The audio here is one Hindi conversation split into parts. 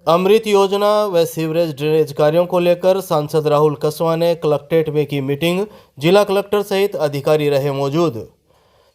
अमृत योजना व सीवरेज ड्रेनेज कार्यों को लेकर सांसद राहुल कसवा ने कलेक्ट्रेट में की मीटिंग। जिला कलेक्टर सहित अधिकारी रहे मौजूद।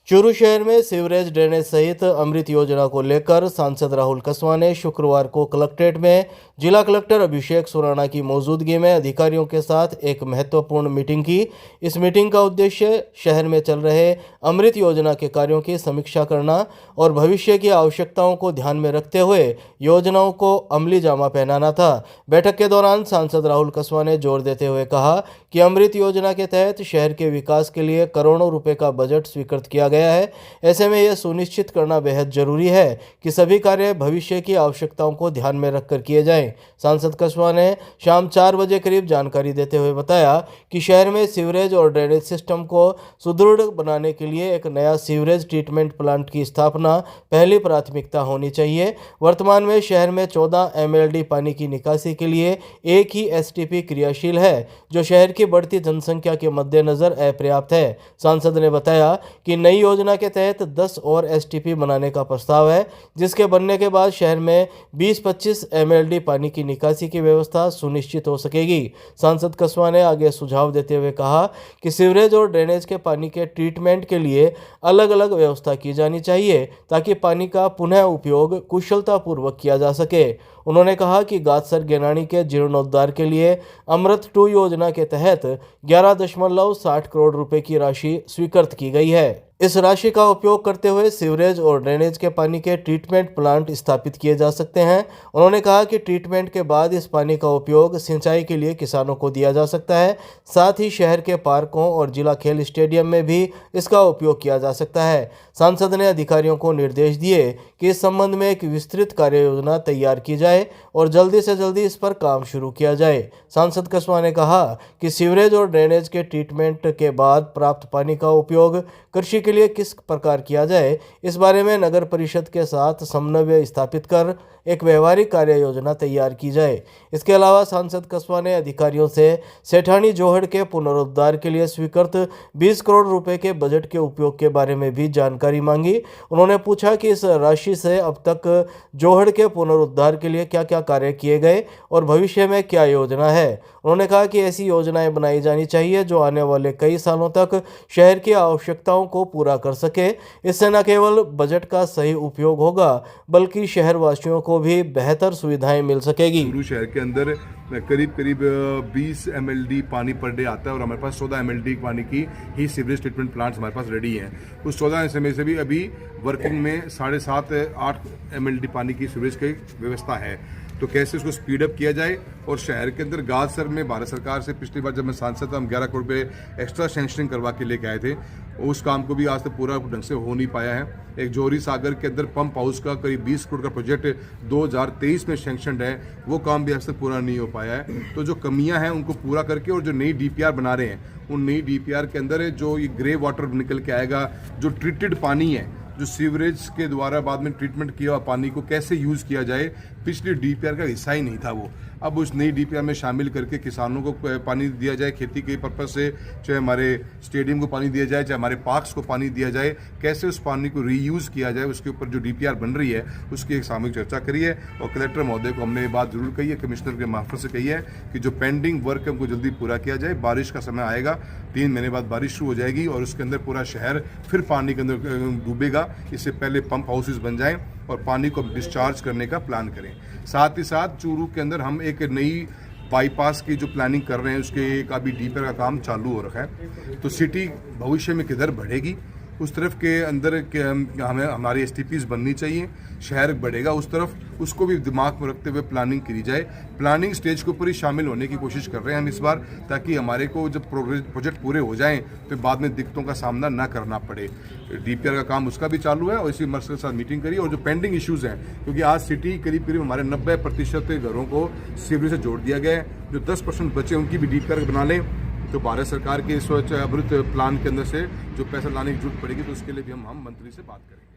चूरू शहर में सीवरेज ड्रेनेज सहित अमृत योजना को लेकर सांसद राहुल कसवा ने शुक्रवार को कलेक्ट्रेट में जिला कलेक्टर अभिषेक सुराणा की मौजूदगी में अधिकारियों के साथ एक महत्वपूर्ण मीटिंग की। इस मीटिंग का उद्देश्य शहर में चल रहे अमृत योजना के कार्यों की समीक्षा करना और भविष्य की आवश्यकताओं को ध्यान में रखते हुए योजनाओं को अमली जामा पहनाना था। बैठक के दौरान सांसद राहुल कसवा ने जोर देते हुए कहा कि अमृत योजना के तहत शहर के विकास के लिए करोड़ों रुपए का बजट स्वीकृत किया गया है। ऐसे में यह सुनिश्चित करना बेहद जरूरी है कि सभी कार्य भविष्य की आवश्यकताओं को ध्यान में रखकर किए जाएं। सांसद कसवा ने शाम 4 बजे करीब जानकारी देते हुए बताया कि शहर में सीवरेज और ड्रेनेज सिस्टम को सुदृढ़ बनाने के लिए एक नया सीवरेज ट्रीटमेंट प्लांट की स्थापना पहली प्राथमिकता होनी चाहिए। वर्तमान में शहर में 14 MLD पानी की निकासी के लिए एक ही STP क्रियाशील है, जो शहर की बढ़ती जनसंख्या के मद्देनजर अपर्याप्त है। सांसद ने बताया कि नई योजना के तहत 10 और STP बनाने का प्रस्ताव है, जिसके बनने के बाद शहर में 20-25 MLD पानी की निकासी की व्यवस्था सुनिश्चित हो सकेगी। सांसद कसवा ने आगे सुझाव देते हुए कहा कि सीवरेज और ड्रेनेज के पानी के ट्रीटमेंट के लिए अलग अलग व्यवस्था की जानी चाहिए ताकि पानी का पुनः उपयोग कुशलतापूर्वक किया जा सके। उन्होंने कहा कि गादसर गेनानी के जीर्णोद्धार के लिए अमृत 2 योजना के तहत 11.60 करोड़ रुपए की राशि स्वीकृत की गई है। इस राशि का उपयोग करते हुए सीवरेज और ड्रेनेज के पानी के ट्रीटमेंट प्लांट स्थापित किए जा सकते हैं। उन्होंने कहा कि ट्रीटमेंट के बाद इस पानी का उपयोग सिंचाई के लिए किसानों को दिया जा सकता है। साथ ही शहर के पार्कों और जिला खेल स्टेडियम में भी इसका उपयोग किया जा सकता है। सांसद ने अधिकारियों को निर्देश दिए कि इस संबंध में एक विस्तृत कार्य योजना तैयार की जाए और जल्दी से जल्दी इस पर काम शुरू किया जाए। सांसद कसवा ने कहा कि सीवरेज और ड्रेनेज के ट्रीटमेंट के बाद प्राप्त पानी का उपयोग कृषि के लिए किस प्रकार किया जाए, इस बारे में नगर परिषद के साथ समन्वय स्थापित कर एक व्यवहारिक कार्य योजना तैयार की जाए। इसके अलावा सांसद कसवा ने अधिकारियों से सेठानी जोहड़ के पुनरुद्धार के लिए स्वीकृत 20 करोड़ रुपए के बजट के उपयोग के बारे में भी जानकारी मांगी। उन्होंने पूछा कि इस राशि से अब तक जोहड़ के पुनरुद्धार के लिए क्या क्या कार्य किए गए और भविष्य में क्या योजना है। उन्होंने कहा कि ऐसी योजनाएं बनाई जानी चाहिए जो आने वाले कई सालों तक शहर की आवश्यकताओं को पूरा कर सके। इससे न केवल बजट का सही उपयोग होगा बल्कि शहरवासियों को भी बेहतर सुविधाएं मिल सकेगी। चूरू शहर के अंदर करीब 20 MLD पानी पर डे आता है और हमारे पास 14 MLD पानी की ही सीवरेज ट्रीटमेंट प्लांट्स हमारे पास रेडी हैं। उस 14 में से भी अभी वर्किंग में 7.5-8 MLD पानी की सीवरेज की व्यवस्था है। तो कैसे उसको स्पीड अप किया जाए और शहर के अंदर गादसर में भारत सरकार से पिछली बार जब मैं सांसद था हम 11 करोड़ रुपये एक्स्ट्रा सैंक्शनिंग करवा के लेके आए थे। उस काम को भी आज तक पूरा ढंग से हो नहीं पाया है। एक जोहरी सागर के अंदर पंप हाउस का करीब 20 करोड़ का प्रोजेक्ट 2023 में सैंक्शनड है, वो काम भी आज तक पूरा नहीं हो पाया है। तो जो कमियां हैं उनको पूरा करके और जो नई DPR बना रहे हैं उन नई DPR के अंदर जो ये ग्रे वाटर निकल के आएगा, जो ट्रीटेड पानी है, जो सीवरेज के द्वारा बाद में ट्रीटमेंट किया हुआ पानी को कैसे यूज़ किया जाए, पिछली DPR का हिस्सा ही नहीं था वो। अब उस नई DPR में शामिल करके किसानों को पानी दिया जाए खेती के पर्पज़ से, चाहे हमारे स्टेडियम को पानी दिया जाए, चाहे हमारे पार्क्स को पानी दिया जाए, कैसे उस पानी को रीयूज़ किया जाए, उसके ऊपर जो DPR बन रही है उसकी एक सामूहिक चर्चा करी है। और कलेक्टर महोदय को हमने ये बात जरूर कही है, कमिश्नर के मार्फत से कही है कि जो पेंडिंग वर्क है उनको जल्दी पूरा किया जाए। बारिश का समय आएगा, 3 महीने बाद बारिश शुरू हो जाएगी और उसके अंदर पूरा शहर फिर पानी के अंदर डूबेगा। इससे पहले पंप हाउसेस बन जाएं और पानी को डिस्चार्ज करने का प्लान करें। साथ ही साथ चूरू के अंदर हम एक नई बाईपास की जो प्लानिंग कर रहे हैं उसके का भी DPR का काम चालू हो रखा है। तो सिटी भविष्य में किधर बढ़ेगी उस तरफ के अंदर के हमें हमारी STPs बननी चाहिए। शहर बढ़ेगा उस तरफ, उसको भी दिमाग में रखते हुए प्लानिंग करी जाए। प्लानिंग स्टेज के ऊपर ही शामिल होने की कोशिश कर रहे हैं हम इस बार, ताकि हमारे को जब प्रोजेक्ट पूरे हो जाएं तो बाद में दिक्कतों का सामना ना करना पड़े। DPR का काम उसका भी चालू है और इसी मकसद के साथ मीटिंग करी। और जो पेंडिंग इश्यूज़ हैं, क्योंकि आज सिटी करीब हमारे 90% घरों को सीवरेज से जोड़ दिया गया है, जो 10% बचे उनकी भी DPR बना लें तो भारत सरकार के स्वच्छ अमृत प्लान के अंदर से जो पैसा लाने की जरूरत पड़ेगी तो उसके लिए भी हम मंत्री से बात करेंगे।